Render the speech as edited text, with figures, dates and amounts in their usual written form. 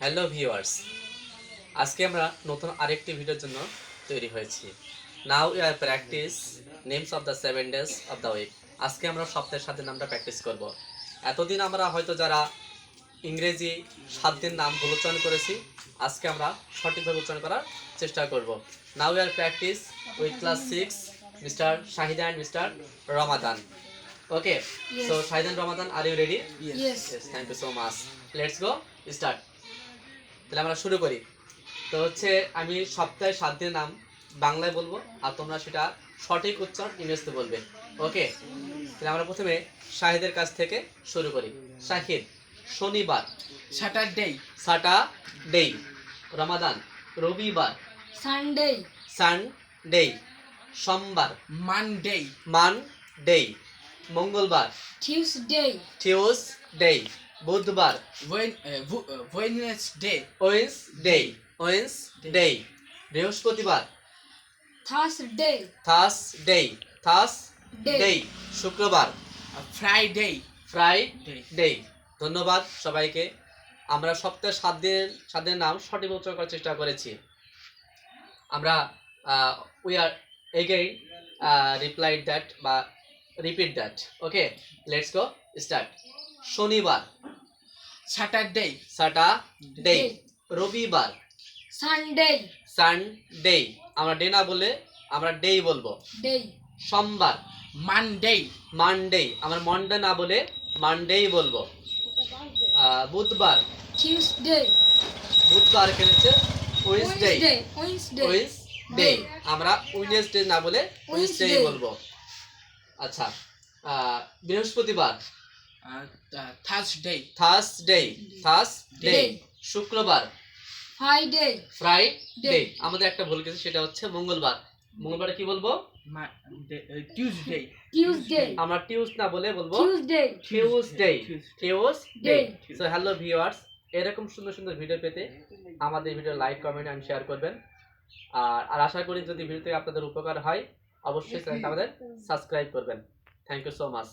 Hello viewers, আজকে আমরা নতুন আরেকটি ভিডিওর জন্য তৈরি হয়েছি। Now we are practice names of the 7 days of the week. আজকে আমরা সপ্তাহের 7 দিন নামটা প্র্যাকটিস করব। এতদিন আমরা হয়তো যারা ইংরেজি 7 দিন নাম ভুল উচ্চারণ করেছি, আজকে আমরা সঠিকভাবে উচ্চারণ করার চেষ্টা করব। নাও we are practice with class 6 mister Shahid and mister Ramadan. Okay, Yes. so Shahid and Ramadan, are you ready? Yes. Yes, thank you so much. Let's go, start. তাহলে আমরা শুরু করি। তো হচ্ছে আমি সপ্তাহে 7 দিনের নাম বাংলায় বলবো আর তোমরা সেটা সঠিক উচ্চারণ ইংরেজিতে বলবে। ওকে, তাহলে আমরা প্রথমে শাহিদের কাছ থেকে শুরু করি। শাহিদ, শনিবার। Saturday, Saturday. রমাদান, রবিবার। Sunday, Sunday. সোমবার, Monday, মানডে। মঙ্গলবার, Tuesday, টিউসডে। বুধবার, Wednesday, ওয়েন্সডে। বৃহস্পতিবার, Thursday, থার্সডে। শুক্রবার, Friday, ফ্রাইডে। ধন্যবাদ সবাইকে। আমরা সপ্তাহে 7 দিনের নাম সঠিক উচ্চারণ করার চেষ্টা করেছি। আমরা we are again replied that বা repeat that. Okay, let's go, start. শনিবার, Saturday, স্যাটারডে। রবিবার, Sunday, সানডে। আমরা ডে না বলে আমরা ডেই বলবো। Day, সোমবার, Monday, মানডে। আমরা মন্ডে না বলে মানডেই বলবো। বুধবার, Tuesday, বুধবার এখানে হচ্ছে ওয়েডনেসডে। Wednesday, ওয়েডনেসডে আমরা ওয়েডনেসডে না বলে ওয়েডনেসডে Wednesday। বলবো। আচ্ছা, বৃহস্পতিবার, Thursday, থার্সডে। Day। শুক্রবার, Friday, ফ্রাইডে। আমাদের একটা ভুল গেছে, সেটা হচ্ছে মঙ্গলবার। মঙ্গলবারে কি বলবো? Tuesday, আমরা টিউস না বলে বলবো Tuesday, Tuesday. So hello viewers, এরকম সুন্দর সুন্দর ভিডিও পেতে আমাদের video like, comment and share করবেন। আর আশা করি যদি ভিডিওতে আপনাদের উপকার হয়, অবশ্যই চ্যানেলটা আমাদের সাবস্ক্রাইব করবেন। Thank you so much.